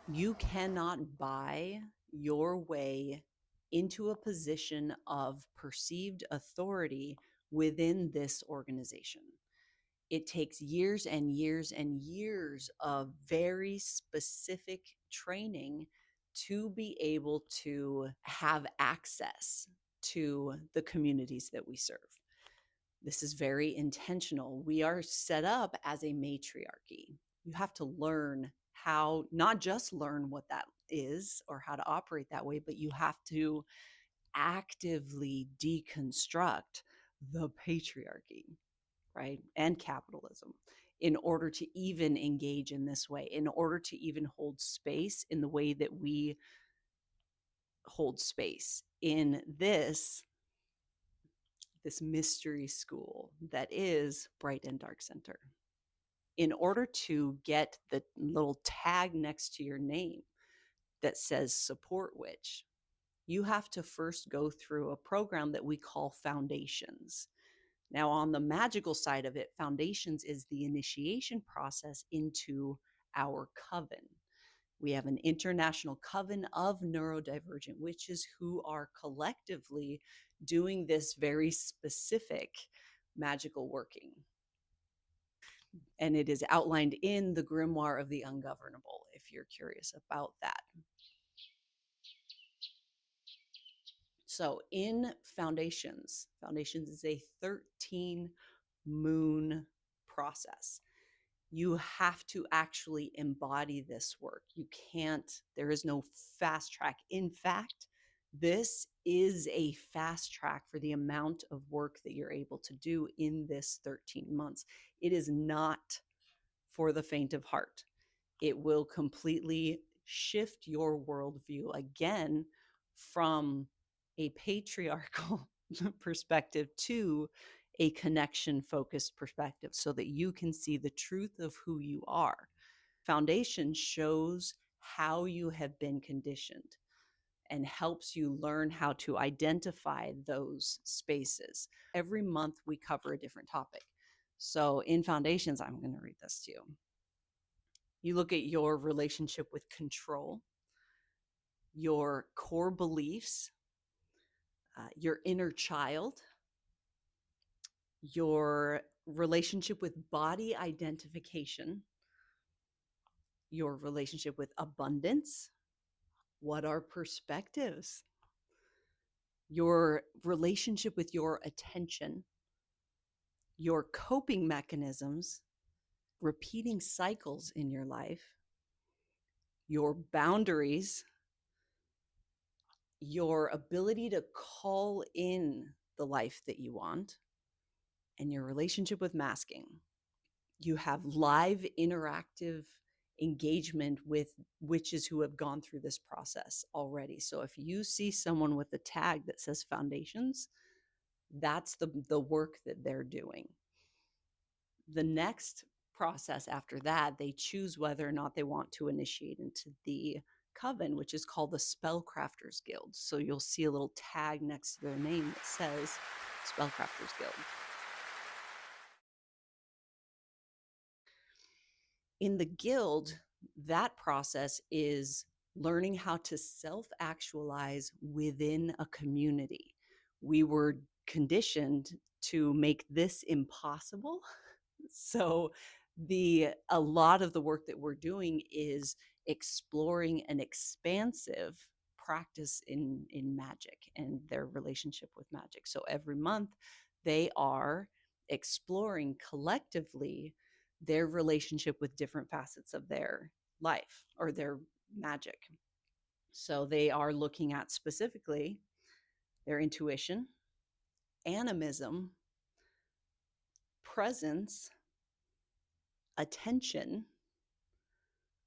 You cannot buy your way into a position of perceived authority within this organization. It takes years and years and years of very specific training to be able to have access to the communities that we serve. This is very intentional. We are set up as a matriarchy. You have to learn how, not just learn what that is or how to operate that way, but you have to actively deconstruct the patriarchy, right? And capitalism in order to even engage in this way, in order to even hold space in the way that we hold space in this mystery school that is Bright and Dark Center. In order to get the little tag next to your name that says support witch, you have to first go through a program that we call Foundations. Now, on the magical side of it, Foundations is the initiation process into our coven. We have an international coven of neurodivergent witches who are collectively doing this very specific magical working. And it is outlined in the Grimoire of the Ungovernable, if you're curious about that. So in Foundations is a 13 moon process. You have to actually embody this work. You can't, there is no fast track. In fact, this is a fast track for the amount of work that you're able to do in this 13 months. It is not for the faint of heart. It will completely shift your worldview again from a patriarchal perspective to a connection focused perspective so that you can see the truth of who you are. Foundation shows how you have been conditioned and helps you learn how to identify those spaces. Every month we cover a different topic. So in Foundations, I'm going to read this to you. You look at your relationship with control, your core beliefs, your inner child, your relationship with body identification, your relationship with abundance. What are perspectives? Your relationship with your attention, your coping mechanisms, repeating cycles in your life, your boundaries, your ability to call in the life that you want, and your relationship with masking. You have live interactive engagement with witches who have gone through this process already. So if you see someone with a tag that says Foundations, that's the work that they're doing. The next process after that, they choose whether or not they want to initiate into the coven, which is called the Spellcrafters Guild. So you'll see a little tag next to their name that says Spellcrafters Guild. In the guild, that process is learning how to self-actualize within a community. We were conditioned to make this impossible. So a lot of the work that we're doing is exploring an expansive practice in magic and their relationship with magic. So every month they are exploring collectively their relationship with different facets of their life or their magic. So they are looking at specifically their intuition, animism, presence, attention,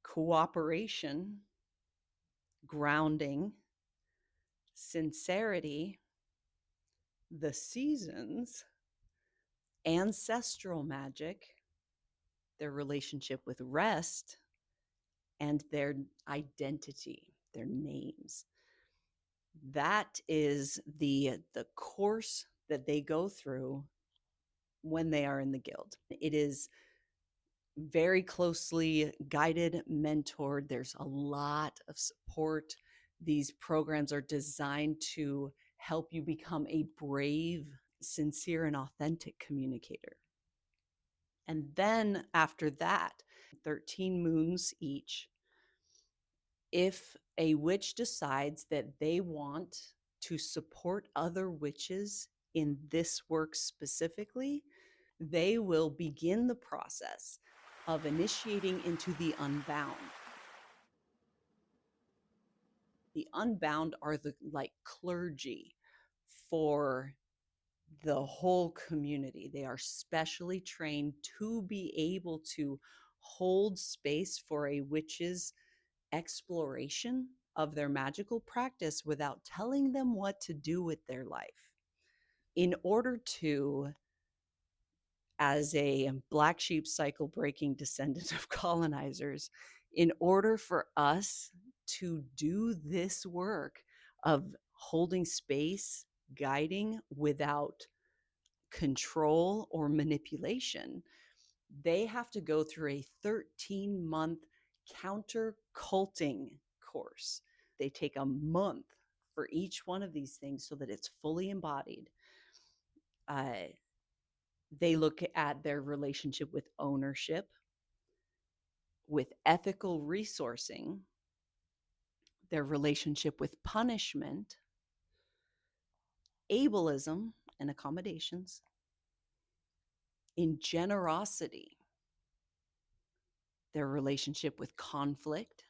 cooperation, grounding, sincerity, the seasons, ancestral magic, their relationship with rest, and their identity, their names. That is the course that they go through when they are in the guild. It is very closely guided, mentored. There's a lot of support. These programs are designed to help you become a brave, sincere, and authentic communicator. And then after that, 13 moons each, if a witch decides that they want to support other witches in this work specifically, they will begin the process of initiating into the unbound. The unbound are the clergy for the whole community. They are specially trained to be able to hold space for a witch's exploration of their magical practice without telling them what to do with their life. In order to, as a black sheep cycle breaking descendant of colonizers, in order for us to do this work of holding space, guiding without control or manipulation, they have to go through a 13-month counter culting course. They take a month for each one of these things so that it's fully embodied. They look at their relationship with ownership, with ethical resourcing, their relationship with punishment, ableism and accommodations, in generosity, their relationship with conflict,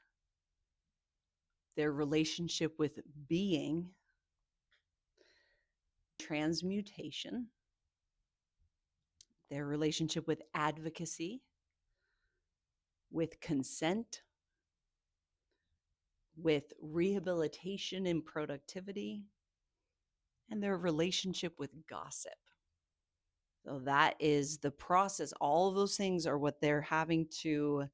their relationship with being, transmutation, their relationship with advocacy, with consent, with rehabilitation and productivity, and their relationship with gossip. So that is the process. All of those things are what they're having to,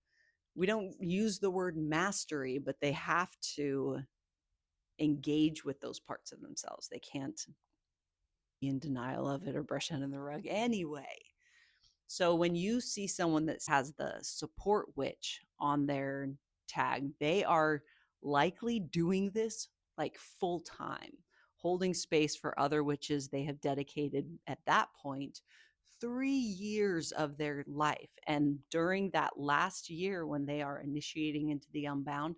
we don't use the word mastery, but they have to engage with those parts of themselves. They can't be in denial of it or brush it under the rug anyway. So when you see someone that has the support witch on their tag, they are likely doing this like full time, holding space for other witches. They have dedicated at that point 3 years of their life. And during that last year, when they are initiating into the unbound,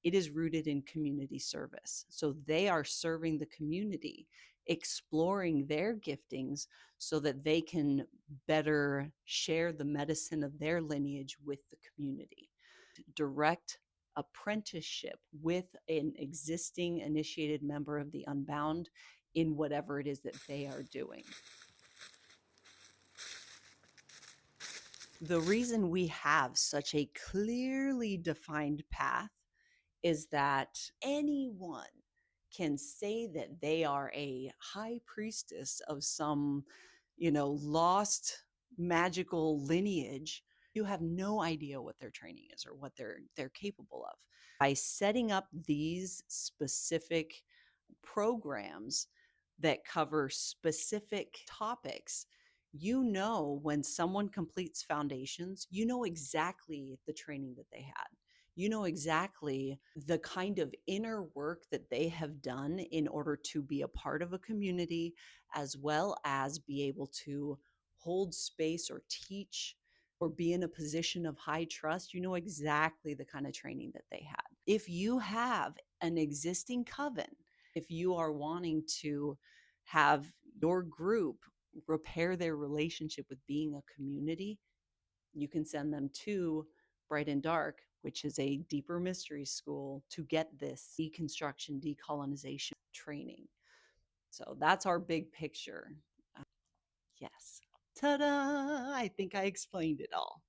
it is rooted in community service. So they are serving the community, exploring their giftings so that they can better share the medicine of their lineage with the community. Direct apprenticeship with an existing initiated member of the unbound in whatever it is that they are doing. The reason we have such a clearly defined path is that anyone can say that they are a high priestess of some, lost magical lineage. You have no idea what their training is or what they're capable of. By setting up these specific programs that cover specific topics, when someone completes foundations, exactly the training that they had. Exactly the kind of inner work that they have done in order to be a part of a community, as well as be able to hold space or teach or be in a position of high trust. Exactly the kind of training that they had. If you have an existing coven, if you are wanting to have your group repair their relationship with being a community, you can send them to Bright and Dark, which is a deeper mystery school, to get this deconstruction, decolonization training. So that's our big picture. Yes. Ta-da! I think I explained it all.